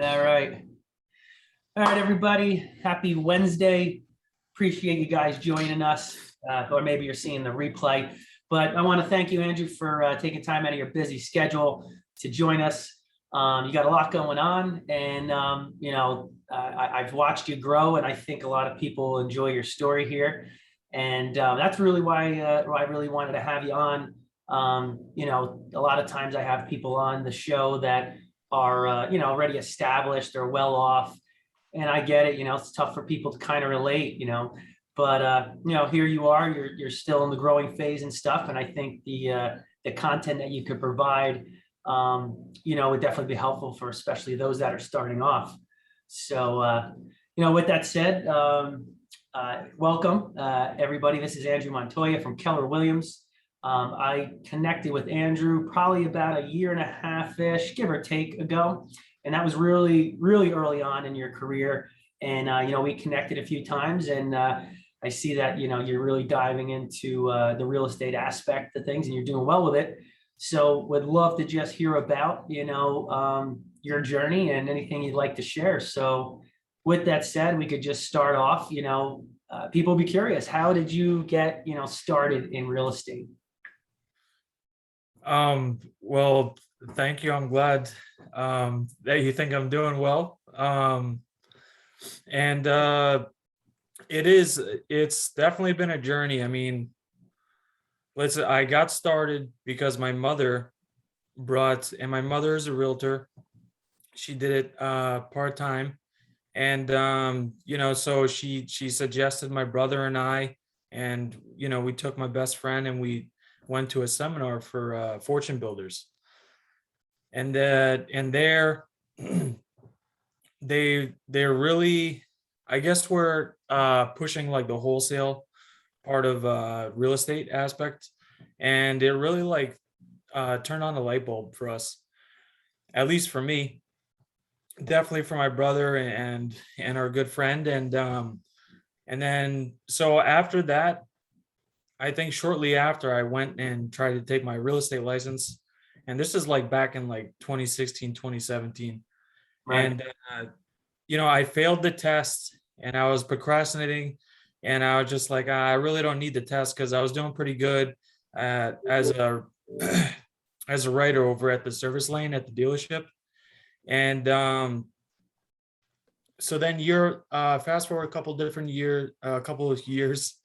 All right. All right, everybody. Happy Wednesday. Appreciate you guys joining us, or maybe you're seeing the replay. But I want to thank you, Andrew, for taking time out of your busy schedule to join us. You got a lot going on, and I've watched you grow, and I think a lot of people enjoy your story here. And that's really why I really wanted to have you on. A lot of times I have people on the show that are already established or well off, and I get it. It's tough for people to kind of relate. But here you are. You're still in the growing phase and stuff, and I think the content that you could provide, would definitely be helpful for especially those that are starting off. So, with that said, welcome everybody. This is Andrew Montoya from Keller Williams. I connected with Andrew probably about a year and a half-ish, give or take, ago. And that was really, really early on in your career. And, we connected a few times, and I see that, you're really diving into the real estate aspect of things, and you're doing well with it. So would love to just hear about, your journey and anything you'd like to share. So with that said, we could just start off, people be curious. How did you get, started in real estate? Well, thank you. I'm glad that you think I'm doing well. It's definitely been a journey. I mean, I got started because my mother my mother is a realtor. She did it part-time. And so she suggested my brother and I, and we took my best friend and we went to a seminar for fortune builders. And there they're really, I guess, we're pushing like the wholesale part of real estate aspect, and it really turned on the light bulb for us, at least for me, definitely for my brother and our good friend. And then so after that, I think shortly after, I went and tried to take my real estate license, and this is back in 2016, 2017. Right. And I failed the test, and I was procrastinating, and I was just I really don't need the test because I was doing pretty good as a as a writer over at the service lane at the dealership. And so then you're fast forward a couple of years.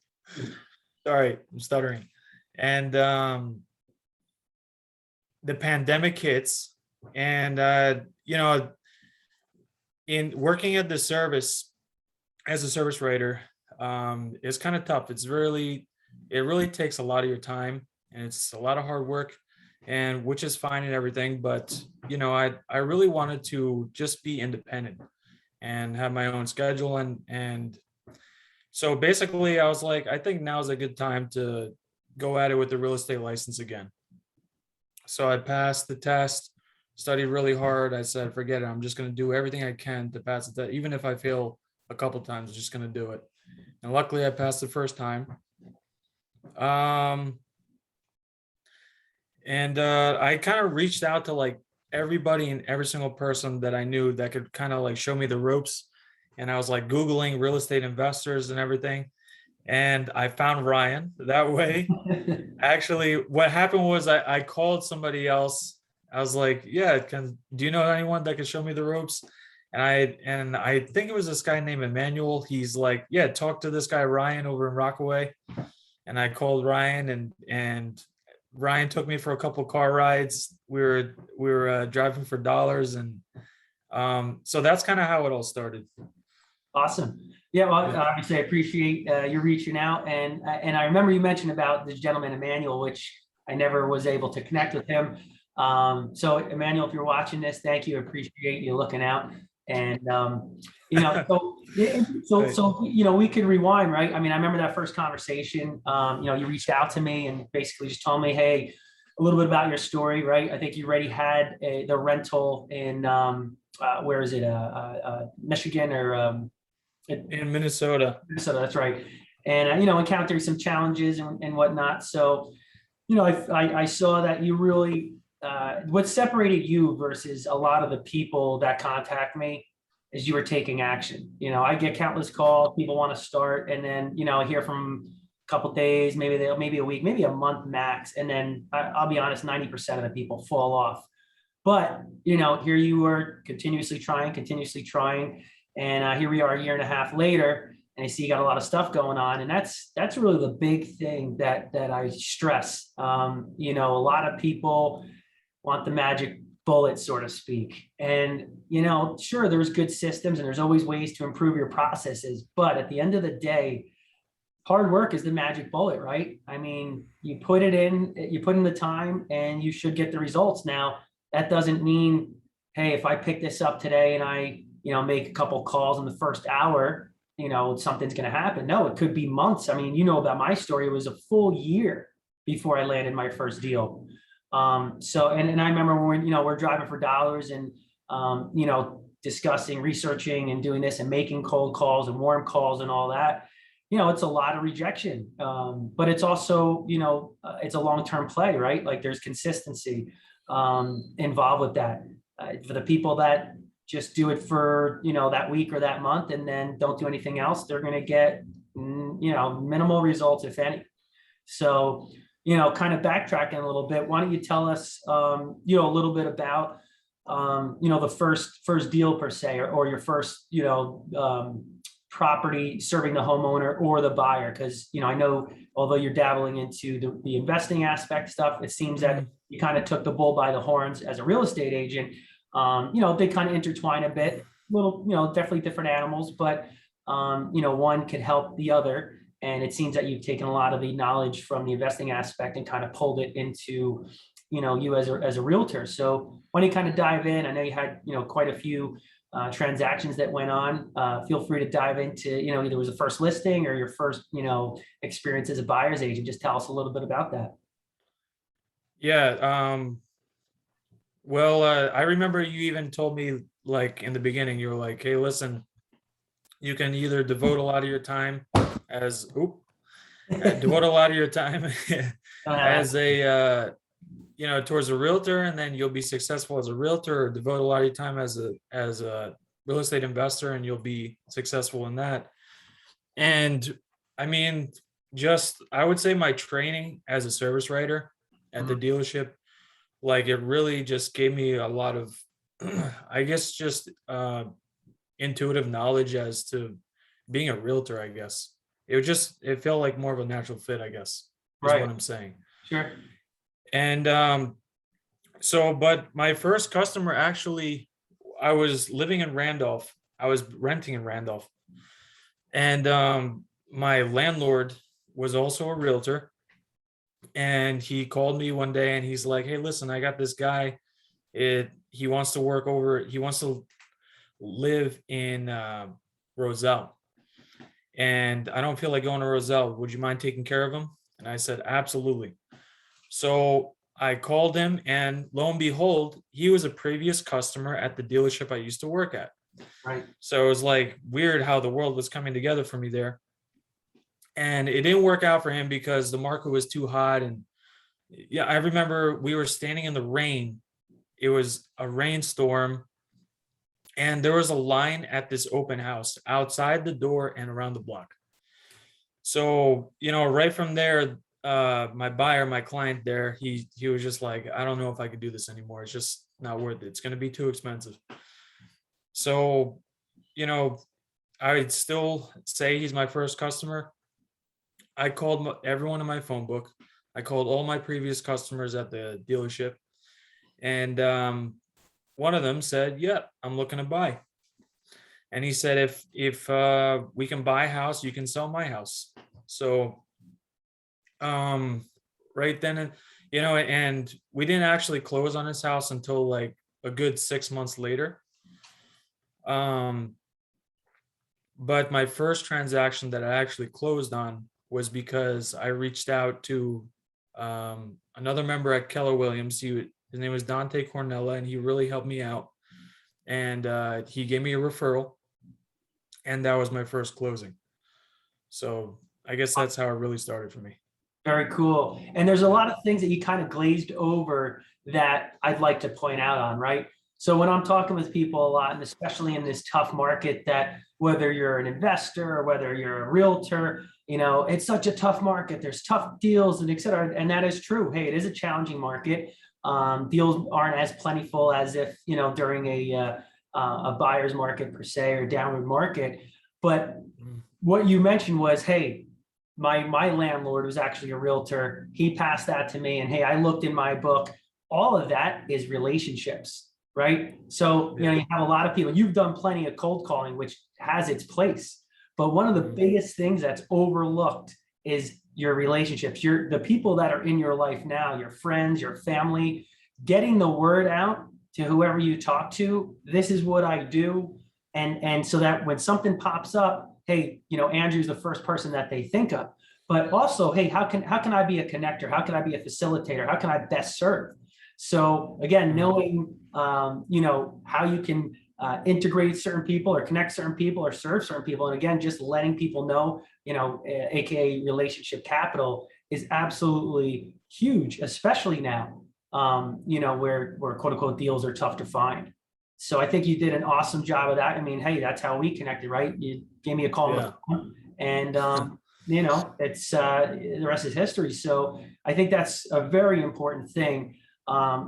Sorry, I'm stuttering. And the pandemic hits, and in working at the service as a service writer, it's kind of tough. It really takes a lot of your time, and it's a lot of hard work, and which is fine and everything. But I really wanted to just be independent and have my own schedule, and so basically I was I think now is a good time to go at it with the real estate license again. So I passed the test, studied really hard. I said, forget it. I'm just going to do everything I can to pass the test. Even if I fail a couple times, I'm just going to do it. And luckily I passed the first time. I kind of reached out to everybody and every single person that I knew that could kind of show me the ropes. And I was Googling real estate investors and everything. And I found Ryan that way. Actually, what happened was I called somebody else. I was yeah, do you know anyone that can show me the ropes? And I think it was this guy named Emmanuel. He's yeah, talk to this guy Ryan over in Rockaway. And I called Ryan, and Ryan took me for a couple car rides. We were driving for dollars, and so that's kind of how it all started. Awesome. Yeah, well, obviously I appreciate you reaching out, and I remember you mentioned about this gentleman Emmanuel, which I never was able to connect with him. So Emmanuel, if you're watching this, thank you. I appreciate you looking out. And so we could rewind, right? I mean, I remember that first conversation. You reached out to me and basically just told me, hey, a little bit about your story, right? I think you already had the rental in where is it? Michigan or in Minnesota. Minnesota, that's right. And encountering some challenges and whatnot. So I saw that you really what separated you versus a lot of the people that contact me is you were taking action. I get countless calls, people want to start, and then, I hear from a couple days, maybe a week, maybe a month max. And then I'll be honest, 90% of the people fall off. But, here you were continuously trying. And here we are a year and a half later, and I see you got a lot of stuff going on. And that's really the big thing that I stress. A lot of people want the magic bullet, so to speak. And, sure, there's good systems and there's always ways to improve your processes. But at the end of the day, hard work is the magic bullet, right? I mean, you put in the time and you should get the results. Now, that doesn't mean, hey, if I pick this up today and I, make a couple calls in the first hour, something's going to happen. No, it could be months. I mean, about my story, it was a full year before I landed my first deal. So I remember when, we're driving for dollars and, discussing, researching and doing this and making cold calls and warm calls and all that. It's a lot of rejection, but it's also, it's a long-term play, right? Like there's consistency involved with that. For the people that just do it for, that week or that month and then don't do anything else, they're going to get, minimal results, if any. So, kind of backtracking a little bit, why don't you tell us, a little bit about, the first deal per se, or your first, property serving the homeowner or the buyer? Because, I know, although you're dabbling into the investing aspect stuff, it seems that you kind of took the bull by the horns as a real estate agent. They kind of intertwine a bit, little, definitely different animals, but, one could help the other. And it seems that you've taken a lot of the knowledge from the investing aspect and kind of pulled it into, you as a realtor. So why don't you kind of dive in? I know you had, quite a few transactions that went on. Feel free to dive into, either it was a first listing or your first, experience as a buyer's agent. Just tell us a little bit about that. Yeah. Well, I remember you even told me, like, in the beginning, you were like, hey, listen, you can either devote a lot of your time as devote a lot of your time as a towards a realtor, and then you'll be successful as a realtor, or devote a lot of your time as a real estate investor and you'll be successful in that. And I mean, I would say my training as a service writer at the dealership, like, it really just gave me a lot of I guess just intuitive knowledge as to being a realtor. I guess it felt like more of a natural fit, I guess, is Right. what I'm saying. Sure. And but my first customer, actually, I was living in Randolph. I was renting in Randolph. And my landlord was also a realtor. And he called me one day and he's like, hey, listen, I got this guy. He wants to live in Roselle. And I don't feel like going to Roselle. Would you mind taking care of him? And I said, absolutely. So I called him, and lo and behold, he was a previous customer at the dealership I used to work at. Right. So it was like weird how the world was coming together for me there. And it didn't work out for him because the market was too hot. And yeah, I remember we were standing in the rain. It was a rainstorm. And there was a line at this open house outside the door and around the block. So, right from there, my client there, he was just like, I don't know if I could do this anymore. It's just not worth it. It's going to be too expensive. So, I would still say he's my first customer. I called everyone in my phone book. I called all my previous customers at the dealership. And one of them said, yeah, I'm looking to buy. And he said, if we can buy a house, you can sell my house. So right then, and we didn't actually close on his house until like a good 6 months later. But my first transaction that I actually closed on was because I reached out to another member at Keller Williams. His name was Dante Cornella, and he really helped me out. And he gave me a referral, and that was my first closing. So I guess that's how it really started for me. Very cool. And there's a lot of things that you kind of glazed over that I'd like to point out on, right? So when I'm talking with people a lot, and especially in this tough market, that whether you're an investor or whether you're a realtor, it's such a tough market. There's tough deals and et cetera. And that is true. Hey, it is a challenging market. Deals aren't as plentiful as if, during a buyer's market per se, or downward market. But what you mentioned was, hey, my landlord was actually a realtor. He passed that to me, and hey, I looked in my book. All of that is relationships, right? So you have a lot of people. You've done plenty of cold calling, which has its place. But one of the biggest things that's overlooked is your relationships. The people that are in your life now, your friends, your family, getting the word out to whoever you talk to. This is what I do, and so that when something pops up, hey, Andrew's the first person that they think of. But also, hey, how can I be a connector? How can I be a facilitator? How can I best serve? So again, knowing how you can integrate certain people or connect certain people or serve certain people, and again, just letting people know, aka relationship capital, is absolutely huge, especially now, where quote unquote deals are tough to find. So I think you did an awesome job of that. I mean, hey, that's how we connected, right? You gave me a call on the phone, and it's the rest is history. So I think that's a very important thing,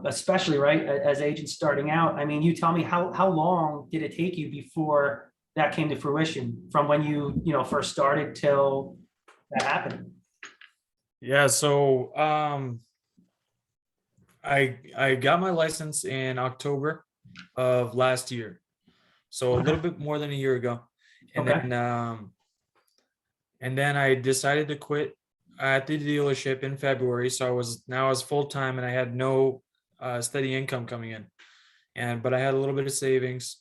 especially right as agents starting out. I mean, you tell me, how long did it take you before that came to fruition, from when you first started till that happened? Yeah, so I got my license in October of last year, so a little bit more than a year ago, and Okay. then I decided to quit at the dealership in February. So I was full time, and I had no steady income coming in, but I had a little bit of savings.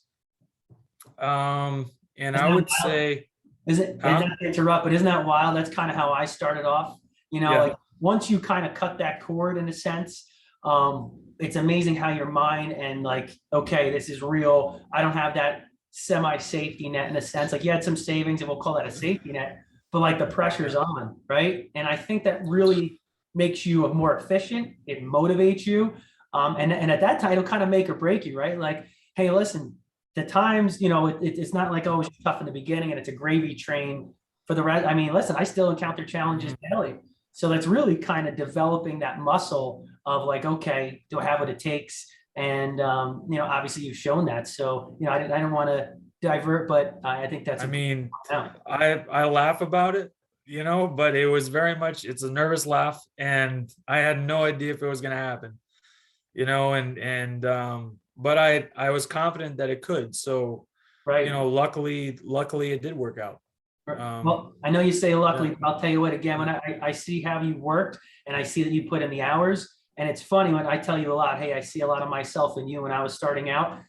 And Isn't I that would wild? say, Isn't, and not to interrupt, but isn't that wild? That's kind of how I started off. yeah, Like once you kind of cut that cord in a sense, it's amazing how your mind and like, okay, this is real. I don't have that semi safety net in a sense. Like you had some savings, and we'll call that a safety net, but like the pressure's on, right? And I think that really makes you more efficient. It motivates you. And at that time, it'll kind of make or break you, right? Like, hey, listen, the times, it's not like, oh, it's tough in the beginning and it's a gravy train for the rest. I mean, listen, I still encounter challenges daily. So that's really kind of developing that muscle of like, okay, do I have what it takes? And, obviously you've shown that. So, I didn't want to divert, but I think that's, I mean, yeah. I laugh about it, but it was very much, it's a nervous laugh, and I had no idea if it was going to happen, but I was confident that it could. So, Right. luckily it did work out. Well, I know you say luckily, Yeah. but I'll tell you what, again, when I see how you worked and I see that you put in the hours, and it's funny when I tell you a lot, hey, I see a lot of myself in you when I was starting out.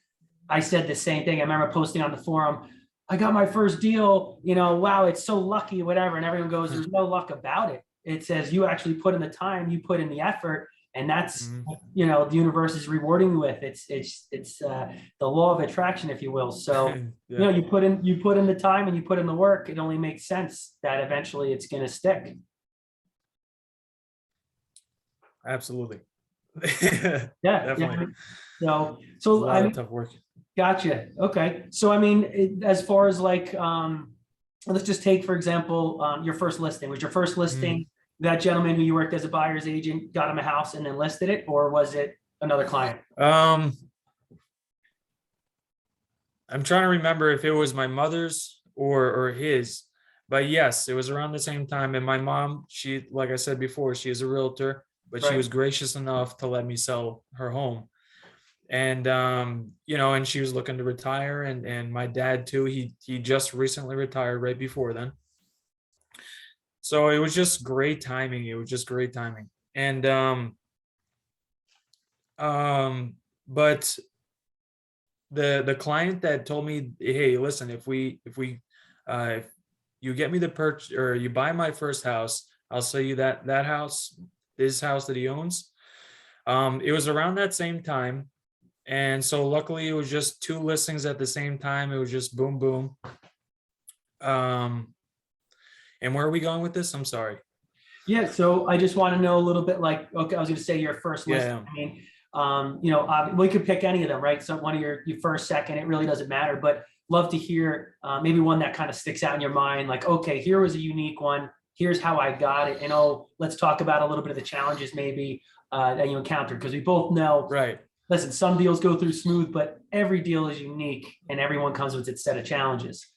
I said the same thing. I remember posting on the forum, I got my first deal, wow, it's so lucky, whatever. And everyone goes, there's no luck about it. It says you actually put in the time, you put in the effort, and that's, the universe is rewarding you with. It's the law of attraction, if you will. So, Yeah. you put in the time and you put in the work, it only makes sense that eventually it's going to stick. Absolutely. Yeah. Definitely. So A I lot of mean, tough work. gotcha. Okay. So, I mean, as far as like, let's just take, for example, your first listing. Was your first listing that gentleman who you worked as a buyer's agent got him a house and then listed it, or was it another client? I'm trying to remember if it was my mother's or his, but yes, it was around the same time. And my mom, she, like I said before, she is a realtor, but she Right. was gracious enough to let me sell her home. And and she was looking to retire, and my dad too. He just recently retired right before then. So it was just great timing. It was just great timing. And but the client that told me, hey, listen, if you get me the purchase, or you buy my first house, I'll sell you that house, this house that he owns. It was around that same time. And so luckily it was just two listings at the same time. It was just boom, boom. And where are we going with this? I'm sorry. Yeah. So I just want to know a little bit like, okay, I was going to say your first listing. Yeah. I mean, We could pick any of them, right? So one of your first, second, it really doesn't matter, but love to hear maybe one that kind of sticks out in your mind, like, okay, here was a unique one. Here's how I got it. And let's talk about a little bit of the challenges maybe that you encountered, because we both know, Right. listen, some deals go through smooth, but every deal is unique and everyone comes with its set of challenges.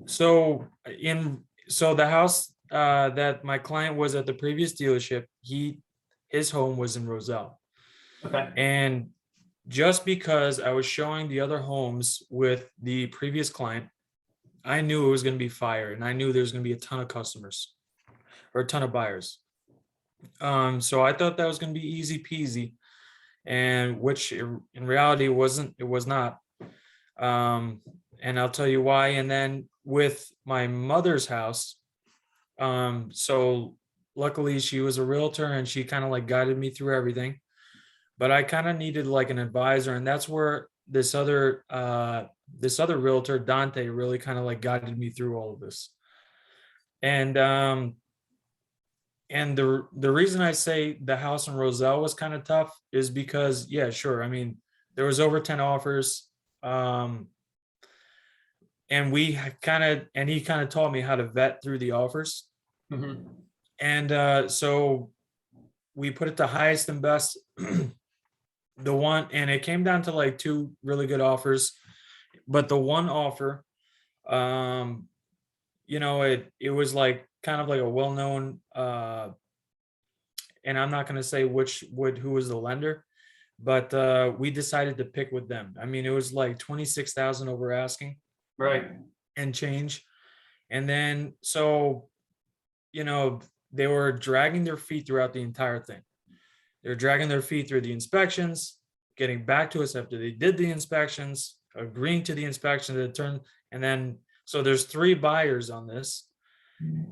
So the house that my client was at the previous dealership, his home was in Roselle. Okay. And just because I was showing the other homes with the previous client, I knew it was going to be fire, and I knew there was going to be a ton of customers or a ton of buyers. So I thought that was going to be easy peasy, and which in reality it was not. And I'll tell you why. And then with my mother's house, so luckily she was a realtor and she kind of like guided me through everything, but I kind of needed like an advisor, and that's where this other realtor, Dante, really kind of like guided me through all of this. And the reason I say the house in Roselle was kind of tough is because, yeah, sure, I mean, there was over 10 offers. And he kind of taught me how to vet through the offers. Mm-hmm. And so we put it to highest and best. The one, and it came down to like two really good offers, but the one offer, it was like kind of like a well-known, and I'm not going to say who was the lender, but we decided to pick with them. I mean, it was like 26,000 over asking. Right. And change. And then, so, they were dragging their feet throughout the entire thing. They're dragging their feet through the inspections, getting back to us after they did the inspections, agreeing to the inspection, and then, so there's 3 buyers on this.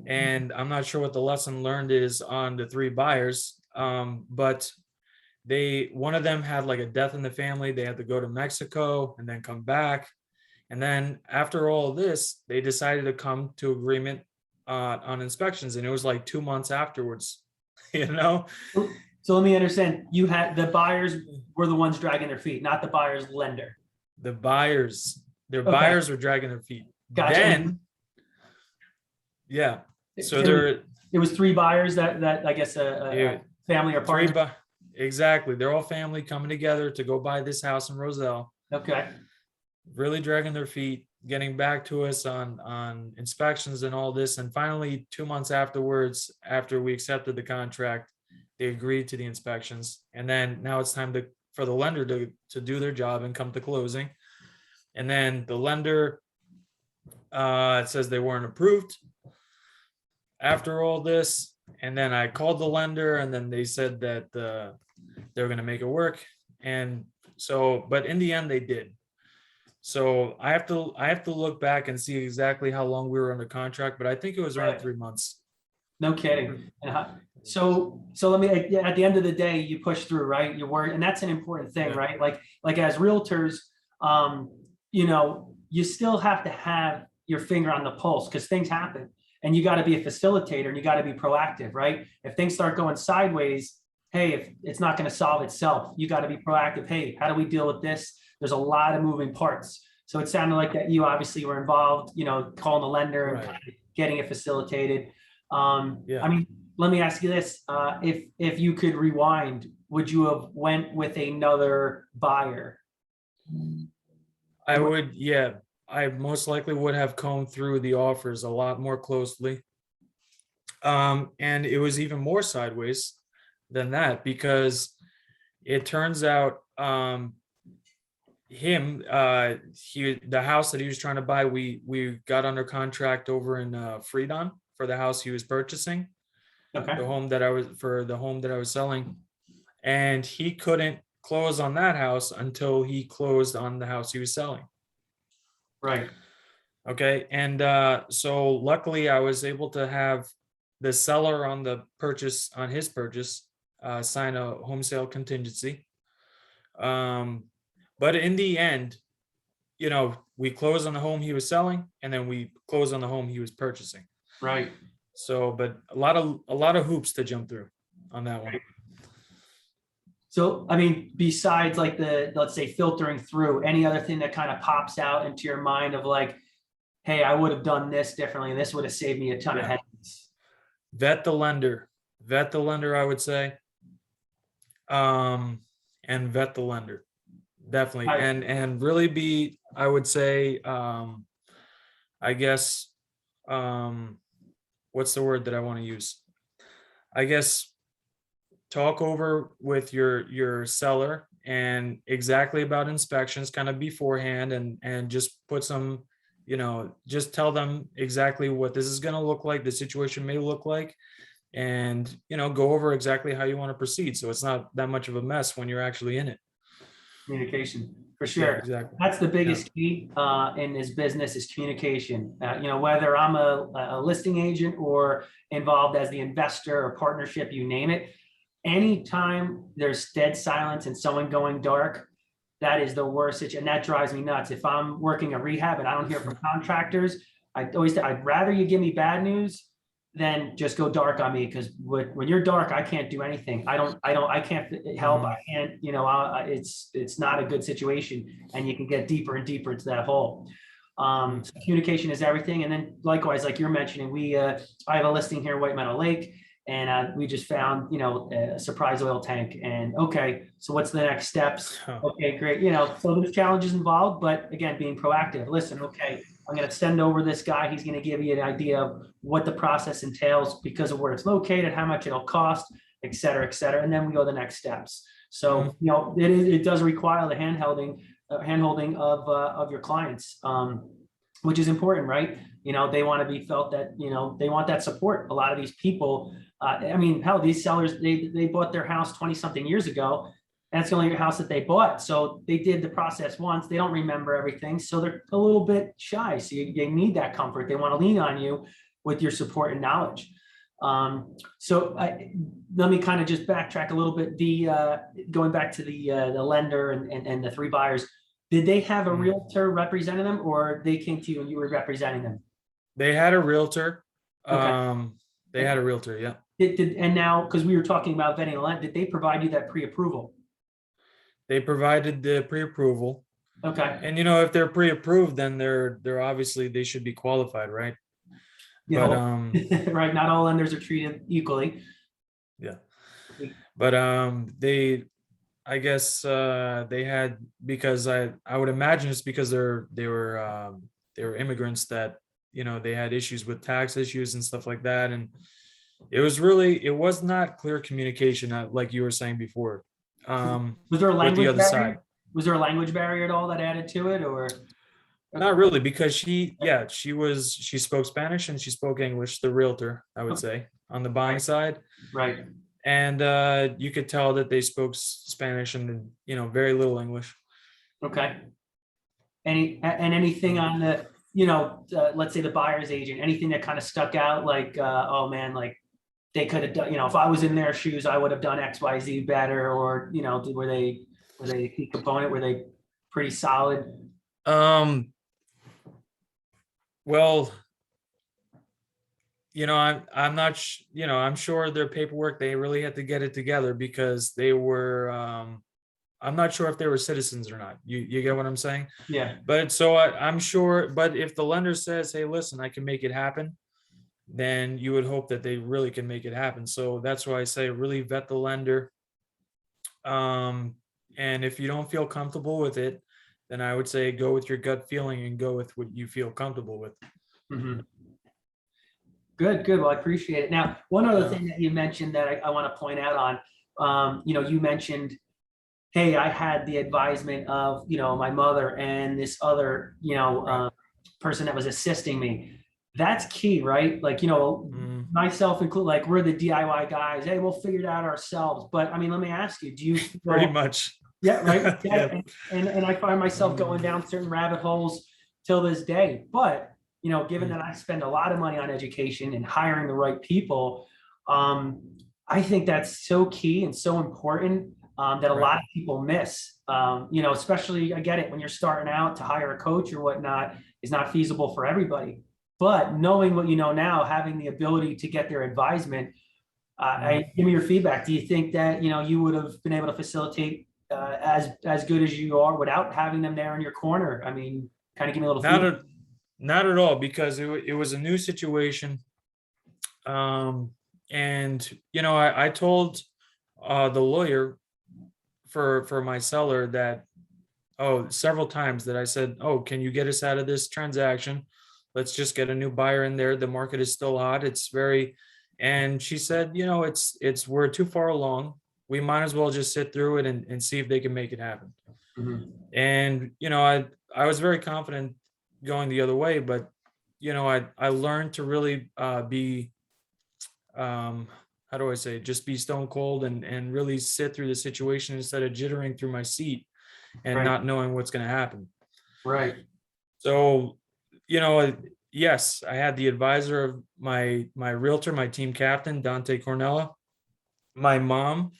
And I'm not sure what the lesson learned is on the 3 buyers. But one of them had like a death in the family. They had to go to Mexico and then come back. And then after all of this, they decided to come to agreement on inspections. And it was like 2 months afterwards, So let me understand. You had the buyers were the ones dragging their feet, not the buyer's lender. The buyers, Okay. buyers were dragging their feet. Gotcha. Then, yeah. So it was 3 buyers that I guess a family or partner. Exactly. They're all family coming together to go buy this house in Roselle. Okay. Really dragging their feet, getting back to us on inspections and all this. And finally, 2 months afterwards, after we accepted the contract, they agreed to the inspections. And then now it's time for the lender to do their job and come to closing. And then the lender it says they weren't approved after all this. And then I called the lender, and then they said that they were going to make it work. And so, but in the end, they did. So I have to look back and see exactly how long we were under contract, but I think it was around 3 months. No kidding. So let me, at the end of the day, you push through, right? You work, and that's an important thing, right? Like as realtors, you still have to have your finger on the pulse, because things happen, and you got to be a facilitator, and you got to be proactive, right? If things start going sideways, hey, if it's not going to solve itself, you got to be proactive. Hey, how do we deal with this? There's a lot of moving parts. So it sounded like that you obviously were involved, calling the lender and kind of getting it facilitated. I mean, let me ask you this. If you could rewind, would you have went with another buyer? I would, yeah. I most likely would have combed through the offers a lot more closely. And it was even more sideways than that, because it turns out the house that he was trying to buy, we got under contract over in Freedon for the house he was purchasing. Okay. The home that I was selling, and he couldn't close on that house until he closed on the house he was selling. Right. Okay. And so luckily I was able to have the seller on his purchase sign a home sale contingency. But in the end, we closed on the home he was selling, and then we closed on the home he was purchasing. Right. So, but a lot of hoops to jump through on that one. So, I mean, besides like let's say filtering through, any other thing that kind of pops out into your mind of like, hey, I would have done this differently, and this would have saved me a ton of Yeah. headaches. Vet the lender. Vet the lender, I would say. And vet the lender. Definitely. I, And really be, I would say, I guess, what's the word that I want to use? I guess talk over with your seller and exactly about inspections kind of beforehand, and just put some, just tell them exactly what this is going to look like, the situation may look like, and go over exactly how you want to proceed, so it's not that much of a mess when you're actually in it. Communication, for Yeah, sure. exactly. That's the Yeah. biggest key in this business is communication. Whether I'm a listing agent or involved as the investor or partnership, you name it. Anytime there's dead silence and someone going dark, that is the worst and that drives me nuts. If I'm working a rehab and I don't hear from contractors, I'd rather you give me bad news than just go dark on me, because when you're dark, I can't do anything. I can't help. I can't, it's not a good situation, and you can get deeper and deeper into that hole. So communication is everything. And then likewise, like you're mentioning, I have a listing here in White Meadow Lake, and we just found, a surprise oil tank. And okay, so what's the next steps? Okay, great. So there's challenges involved, but again, being proactive. Listen, okay, I'm going to send over this guy. He's going to give you an idea of what the process entails because of where it's located, how much it'll cost, et cetera, et cetera. And then we go to the next steps. So, it does require the handholding of your clients, which is important, right? They want to be felt that, they want that support. A lot of these people, hell, these sellers, they bought their house 20 something years ago. That's the only house that they bought. So they did the process once. They don't remember everything. So they're a little bit shy. So they need that comfort. They want to lean on you with your support and knowledge. Let me kind of just backtrack a little bit. Going back to the lender and the three buyers, did they have a realtor representing them, or they came to you and you were representing them? They had a realtor. Okay. They had a realtor. Yeah. And now, because we were talking about vetting a lender, did they provide you that pre-approval? They provided the pre-approval. Okay. And if they're pre-approved, then they're obviously they should be qualified, right? But right, not all lenders are treated equally. Yeah. But I guess they had, because I would imagine it's because they were immigrants that they had issues with tax issues and stuff like that, and it was not clear communication, like you were saying before. Was there a language with the other barrier? side. Was there a language barrier at all that added to it, or? Not really, because she spoke Spanish and she spoke English, the realtor, I would say, on the buying side. Right. And you could tell that they spoke Spanish and very little English. Okay. Anything on the, let's say the buyer's agent, anything that kind of stuck out, like, oh man, like they could have done, if I was in their shoes, I would have done X, Y, Z better, or, were they a key component? Were they pretty solid? Well, I'm not, I'm sure their paperwork, they really had to get it together because they were, I'm not sure if they were citizens or not. You get what I'm saying? Yeah. But so I'm sure, but if the lender says, hey, listen, I can make it happen, then you would hope that they really can make it happen. So that's why I say really vet the lender. And if you don't feel comfortable with it, then I would say go with your gut feeling and go with what you feel comfortable with. Mm-hmm. Good. Well, I appreciate it. Now, one other thing that you mentioned that I want to point out on, you mentioned, hey, I had the advisement of, my mother and this other, person that was assisting me. That's key, right? Like, myself included, like we're the DIY guys. Hey, we'll figure it out ourselves. But I mean, let me ask you, do you pretty much? Yeah, right. Yeah. And I find myself going down certain rabbit holes till this day. But given that I spend a lot of money on education and hiring the right people, I think that's so key and so important that a lot of people miss. Especially, I get it, when you're starting out, to hire a coach or whatnot is not feasible for everybody. But knowing what you know now, having the ability to get their advisement, Give me your feedback. Do you think that, you would have been able to facilitate as good as you are without having them there in your corner? I mean, kind of give me a little Not feedback. at not at all, because it was a new situation. And I told the lawyer for my seller that, several times, that I said, oh, can you get us out of this transaction? Let's just get a new buyer in there. The market is still hot. And she said, we're too far along. We might as well just sit through it and see if they can make it happen. Mhm. And, I was very confident going the other way, but, I learned to really be, how do I say, just be stone cold and really sit through the situation instead of jittering through my seat and Right, not knowing what's going to happen. right, So, yes, I had the advisor of my realtor, my team captain, Dante Cornella, my mom,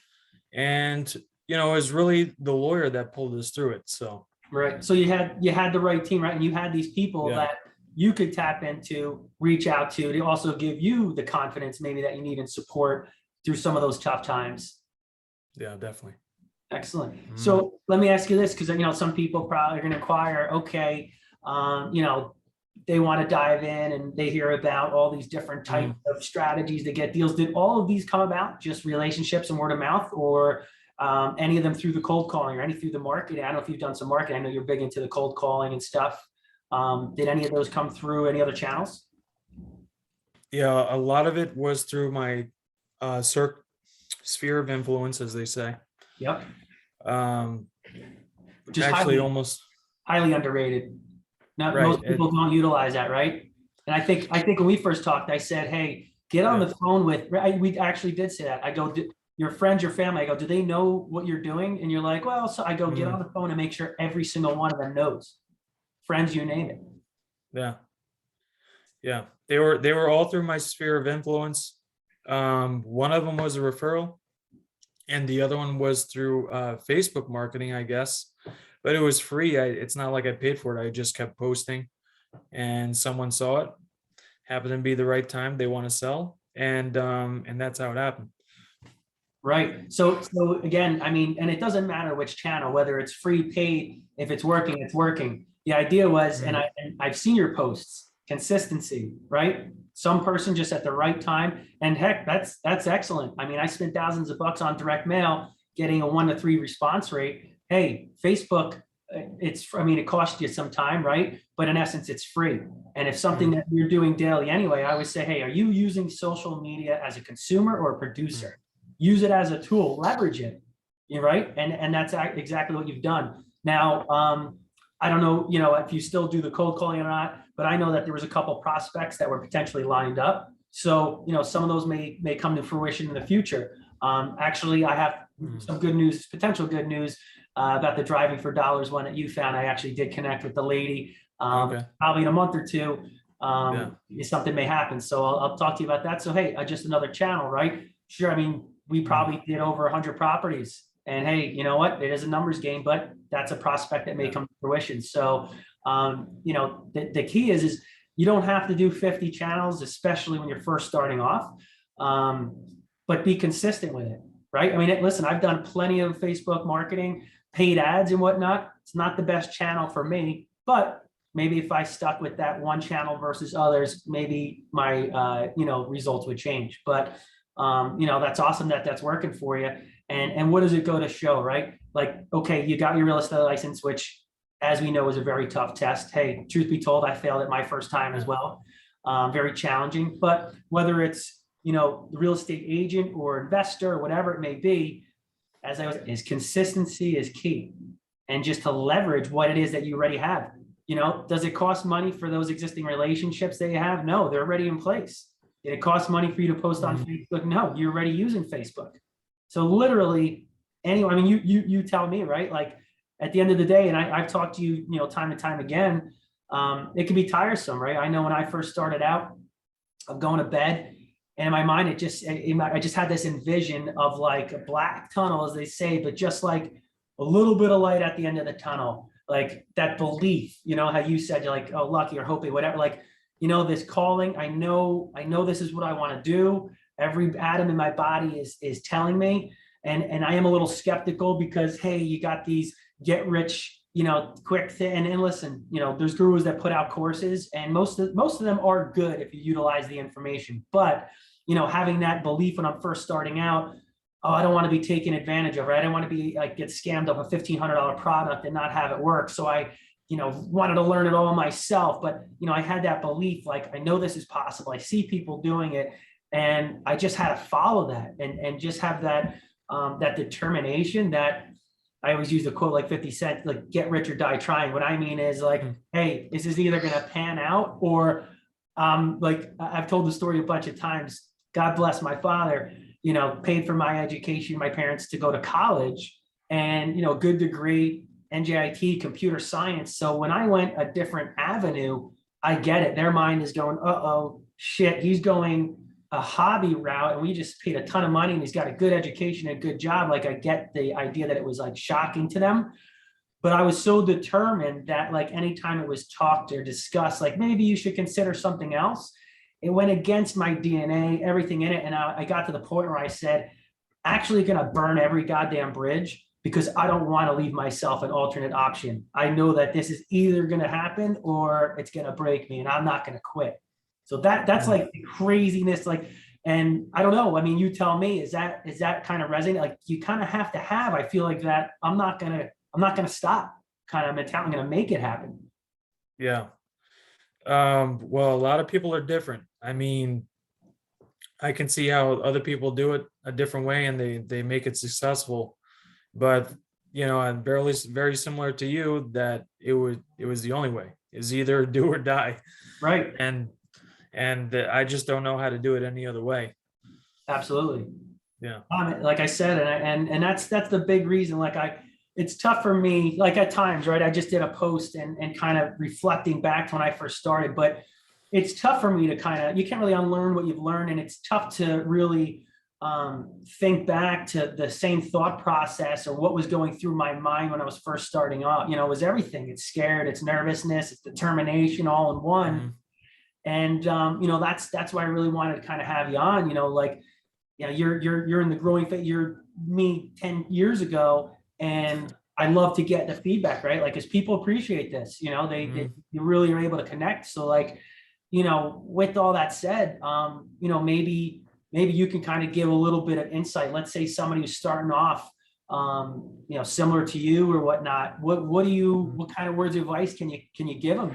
and it was really the lawyer that pulled us through it. So right. So you had the right team, right? And you had these people yeah, that you could tap into, reach out to also give you the confidence maybe that you need and support through some of those tough times. yeah, definitely. Excellent. Mm, So let me ask you this, because some people probably are going to inquire, okay, they want to dive in and they hear about all these different types mm. of strategies to get deals. Did all of these come about just relationships and word of mouth, or any of them through the cold calling or any through the marketing? I don't know if you've done some marketing. I know you're big into the cold calling and stuff. Did any of those come through any other channels? Yeah, a lot of it was through my sphere of influence, as they say. Yep. Um, Which is actually, highly, almost highly underrated. Not right. most people don't utilize that, right? And I think when we first talked, I said, hey, get on Yeah. the phone with, we actually did say that. I go, your friends, your family, I go, do they know what you're doing? And you're like, well, so I go, get Mm, on the phone and make sure every single one of them knows. Friends, you name it. yeah. Yeah. They were all through my sphere of influence. One of them was a referral, and the other one was through Facebook marketing, I guess. But it was free. It's not like I paid for it. I just kept posting, and someone saw it. Happened to be the right time. They want to sell, and that's how it happened. Right. So again, I mean, and it doesn't matter which channel, whether it's free, paid, if it's working, it's working. The idea was, and Mm, I've seen your posts, consistency, right? Some person just at the right time. And heck, that's excellent. I mean, I spent thousands of bucks on direct mail getting a 1 to 3 response rate. Hey, Facebook, I mean, it costs you some time, right? But in essence, it's free. And if something mm, that you're doing daily anyway, I would say, hey, are you using social media as a consumer or a mm, producer? Use it as a tool, leverage it. You're right. And that's exactly what you've done. Now, I don't know, if you still do the cold calling or not, but I know that there was a couple prospects that were potentially lined up. So, some of those may come to fruition in the future. Actually, I have mm. some good news, potential good news about the driving for dollars one that you found. I actually did connect with the lady. Okay. Probably in a month or two, Yeah. something may happen. So I'll talk to you about that. So hey, just another channel, right? Sure. I mean, we Mm, probably did over 100 properties, and hey, you know what? It is a numbers game, but that's a prospect that may yeah. come to fruition. So, the key is you don't have to do 50 channels, especially when you're first starting off. Um, but be consistent with it, right? I mean, listen, I've done plenty of Facebook marketing, paid ads and whatnot. It's not the best channel for me, but maybe if I stuck with that one channel versus others, maybe my results would change. But that's awesome that that's working for you. And what does it go to show, right? Like, okay, you got your real estate license, which, as we know, is a very tough test. Hey, truth be told, I failed it my first time as Yeah. well. Very challenging. But whether it's the real estate agent or investor or whatever it may be, is consistency is key, and just to leverage what it is that you already have. Does it cost money for those existing relationships that you have? No, they're already in place. Did it cost money for you to post on Mm, Facebook? No, you're already using Facebook. So literally, anyway, I mean, you tell me, right? Like at the end of the day, and I've talked to you, time and time again. It can be tiresome, right? I know when I first started out, I'm going to bed, and in my mind, I just had this envision of like a black tunnel, as they say, but just like a little bit of light at the end of the tunnel, like that belief. How you said you're like, oh, lucky or hoping, whatever. Like, this calling. I know this is what I want to do. every atom in my body is telling me. And I am a little skeptical because, hey, you got these get rich, quick thing. And listen, there's gurus that put out courses, and most of them are good if you utilize the information. But, having that belief when I'm first starting out, oh, I don't want to be taken advantage of, right? I don't want to be like get scammed of a $1,500 product and not have it work. So I, wanted to learn it all myself. But, I had that belief, like, I know this is possible. I see people doing it, and I just had to follow that and just have that, that determination. That I always use the quote like 50 Cent, like, get rich or die trying. What I mean is, like, hey, this is either going to pan out or, like I've told the story a bunch of times. God bless my father, paid for my education, my parents to go to college, and, good degree, NJIT, computer science. So when I went a different avenue, I get it. Their mind is going, uh-oh, shit, he's going a hobby route, and we just paid a ton of money, and he's got a good education, a good job. Like, I get the idea that it was like shocking to them. But I was so determined that, like, anytime it was talked or discussed, like, maybe you should consider something else, it went against my DNA, everything in it. And I got to the point where I said, actually going to burn every goddamn bridge, because I don't want to leave myself an alternate option. I know that this is either going to happen or it's going to break me, and I'm not going to quit. So that's like the craziness. Like, and I don't know. I mean, you tell me, is that kind of resonant? Like, you kind of have to have, I feel like, that I'm not going to stop kind of mentality. I'm going to make it happen. Yeah. Well, a lot of people are different. I mean, I can see how other people do it a different way, and they make it successful. But, I'm very similar to you, that it was the only way, is either do or die. Right. And I just don't know how to do it any other way. Absolutely. Yeah. Like I said, and that's the big reason. Like, it's tough for me, like, at times, right? I just did a post and kind of reflecting back to when I first started, but it's tough for me to kind of, you can't really unlearn what you've learned. And it's tough to really think back to the same thought process or what was going through my mind when I was first starting out. It was everything. It's scared, it's nervousness, it's determination, all in one. Mm-hmm. And that's why I really wanted to kind of have you on. Like, you're in the growing phase. You're me 10 years ago, and I love to get the feedback, right? Like, as people appreciate this, they you really are able to connect. So, like, with all that said, maybe you can kind of give a little bit of insight. Let's say somebody who's starting off, similar to you or whatnot. What kind of words of advice can you give them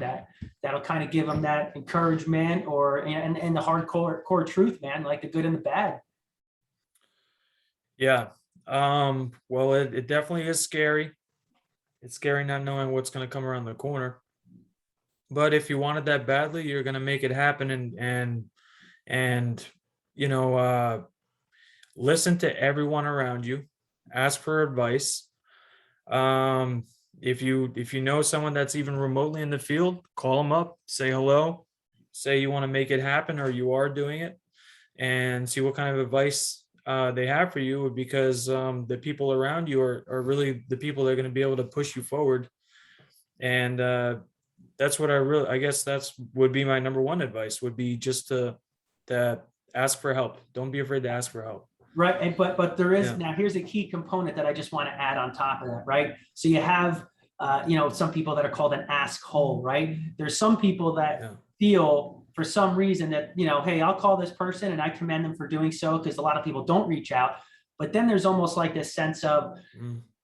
that'll kind of give them that encouragement, or and the hardcore core truth, man, like the good and the bad. Yeah. Well, it definitely is scary. It's scary not knowing what's going to come around the corner. But if you want it that badly, you're going to make it happen, and listen to everyone around you, ask for advice. If you know someone that's even remotely in the field, call them up, say hello, say you want to make it happen or you are doing it, and see what kind of advice they have for you, because the people around you are really the people that are going to be able to push you forward. And that's what I guess that's would be my number one advice, would be just to ask for help. Don't be afraid to ask for help. Right. And but there is, now here's a key component that I just want to add on top of that, right? So you have some people that are called an ask hole, right? There's some people that feel for some reason that, hey, I'll call this person, and I commend them for doing so, because a lot of people don't reach out. But then there's almost like this sense of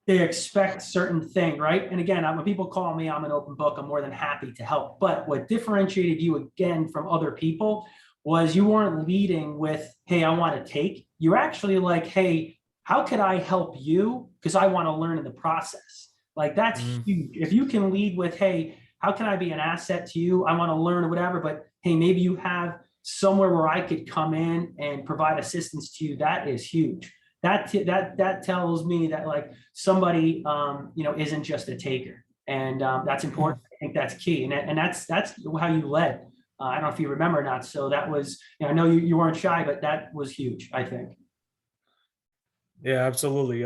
they expect certain thing, right? And again, when people call me, I'm an open book. I'm more than happy to help. But what differentiated you again from other people was you weren't leading with, hey, I want to take. You're actually like, hey, how could I help you? Because I want to learn in the process. Like, that's huge. If you can lead with, hey, how can I be an asset to you? I want to learn or whatever, but hey, maybe you have somewhere where I could come in and provide assistance to you. That is huge. That tells me that, like, somebody isn't just a taker, and that's important. I think that's key, and that's how you led. I don't know if you remember or not. So that was, I know you weren't shy, but that was huge, I think. Yeah, absolutely.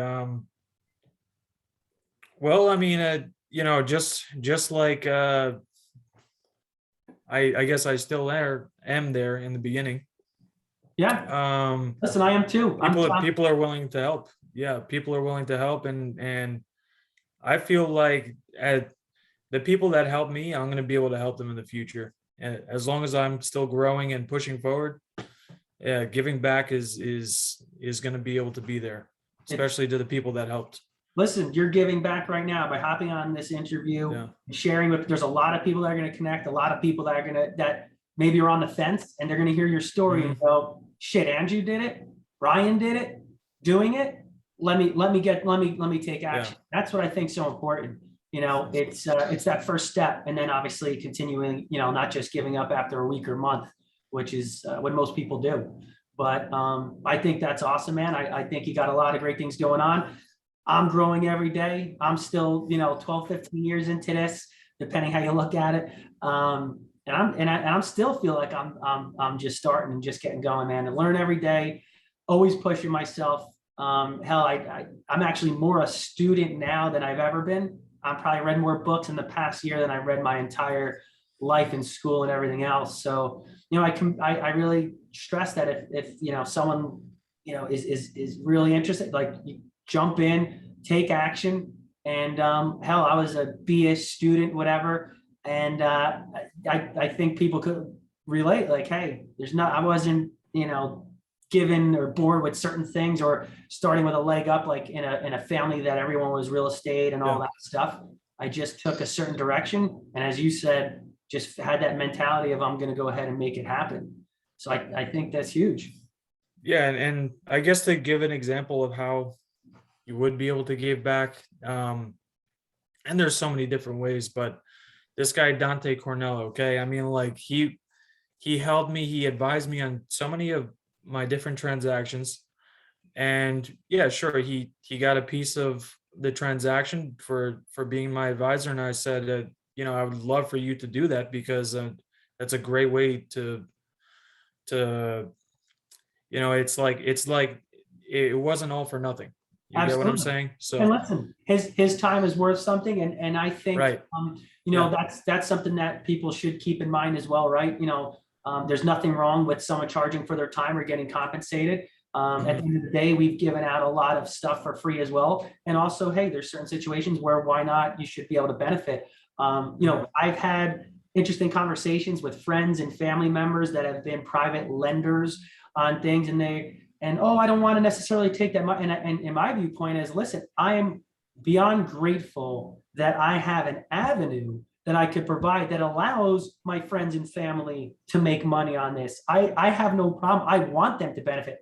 Well, I mean, just like I guess I still am there in the beginning. Yeah. Listen, I am too. People are willing to help. Yeah, people are willing to help, and I feel like the people that help me, I'm going to be able to help them in the future. And as long as I'm still growing and pushing forward, yeah, giving back is going to be able to be there, especially to the people that helped. Listen, you're giving back right now by hopping on this interview, Yeah. sharing with. There's a lot of people that are going to connect. A lot of people that are going to that maybe are on the fence, and they're going to hear your story and go, "Shit, Andrew did it. Ryan did it. Doing it. Let me take action." Yeah. That's what I think is so important. It's that first step, and then obviously continuing. Not just giving up after a week or month, which is what most people do. But I think that's awesome, man. I think you got a lot of great things going on. I'm growing every day. I'm still, 12, 15 years into this, depending how you look at it. I'm still feel like I'm just starting and just getting going, man, and learn every day, always pushing myself. Hell, I'm actually more a student now than I've ever been. I've probably read more books in the past year than I read my entire life in school and everything else. So, I really stress that if someone, is really interested, like, you jump in, take action. And hell, I was a BS student, whatever. And I think people could relate, like, hey, I wasn't, given or born with certain things or starting with a leg up, like in a family that everyone was real estate and all that stuff. I just took a certain direction. And as you said, just had that mentality of I'm going to go ahead and make it happen. So I think that's huge. Yeah. And I guess to give an example of how you would be able to give back. And there's so many different ways, but this guy, Dante Cornello, okay. I mean, like he helped me, he advised me on so many of my different transactions. And yeah, sure, he got a piece of the transaction for being my advisor. And I said, I would love for you to do that because that's a great way to it's like it wasn't all for nothing. You get what I'm saying? So, and listen, his time is worth something, and I think, right. That's something that people should keep in mind as well, right? There's nothing wrong with someone charging for their time or getting compensated. At the end of the day, we've given out a lot of stuff for free as well, and also, hey, there's certain situations where why not? You should be able to benefit. I've had interesting conversations with friends and family members that have been private lenders on things, and I don't want to necessarily take that much. And in my viewpoint is, listen, I am beyond grateful that I have an avenue that I could provide that allows my friends and family to make money on this. I have no problem. I want them to benefit.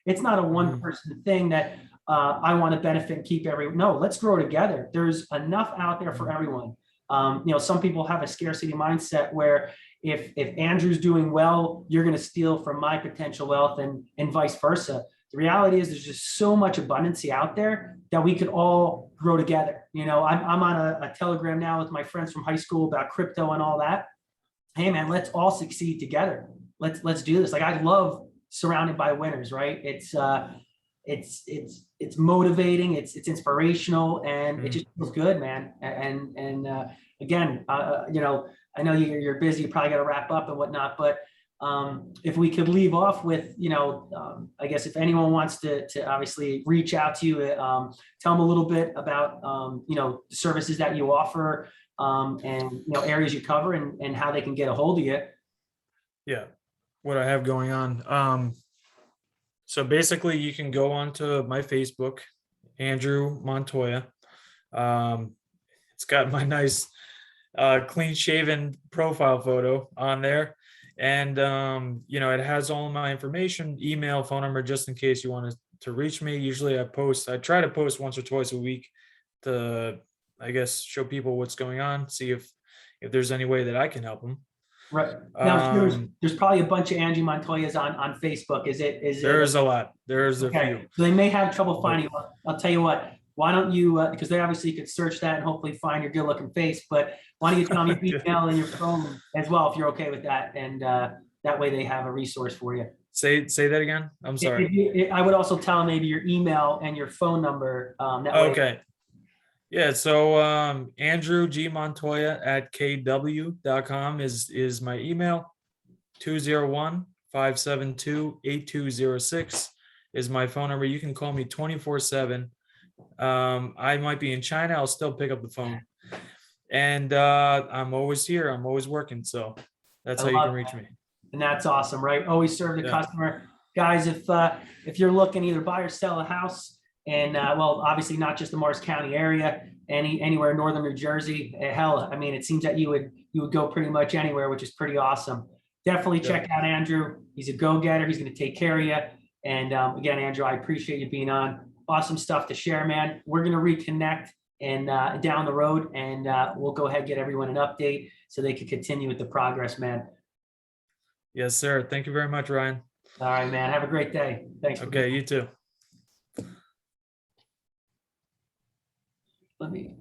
It's not a one person thing that I want to benefit and keep no, let's grow together. There's enough out there for everyone. Some people have a scarcity mindset where if Andrew's doing well, you're going to steal from my potential wealth and vice versa. The reality is there's just so much abundance out there that we could all grow together. I'm on a Telegram now with my friends from high school about crypto and all that. Hey man, let's all succeed together. Let's do this. Like, I love surrounded by winners, right? It's motivating, it's inspirational, and it just feels good, man. And again, I know you're busy, you probably got to wrap up and whatnot, but if we could leave off with, I guess if anyone wants to obviously reach out to you, tell them a little bit about, the services that you offer, and, areas you cover, and how they can get a hold of you. Yeah. What I have going on. So basically you can go onto my Facebook, Andrew Montoya. It's got my nice, clean shaven profile photo on there. And, it has all my information, email, phone number, just in case you want to reach me. Usually I try to post once or twice a week to, I guess, show people what's going on, see if there's any way that I can help them. Right. Now, there's probably a bunch of Angie Montoyas on Facebook. Is it? There's a lot. There's a few. So they may have trouble finding you. I'll tell you what, why don't you, because they obviously could search that and hopefully find your good looking face, but why don't you tell me your email and your phone as well, if you're okay with that. And that way they have a resource for you. Say that again. I'm sorry. I would also tell them maybe your email and your phone number. Okay. Yeah, so Andrew G. Montoya at kw.com is my email. 201 572-8206 is my phone number. You can call me 24/7. I might be in China. I'll still pick up the phone. And I'm always here. I'm always working. So that's I how you love can reach that. me. And that's awesome, right? Always serve the Yeah. customer. Guys, if you're looking either buy or sell a house, and well, obviously not just the Morris County area, anywhere in northern New Jersey, hell, I mean, it seems that you would go pretty much anywhere, which is pretty awesome. Definitely check out Andrew. He's a go-getter. He's going to take care of you. And again, Andrew, I appreciate you being on. Awesome stuff to share, man. We're going to reconnect and down the road, and we'll go ahead and get everyone an update so they can continue with the progress, man. Yes, sir. Thank you very much, Ryan. All right, man. Have a great day. Thanks. Okay, you too. Let me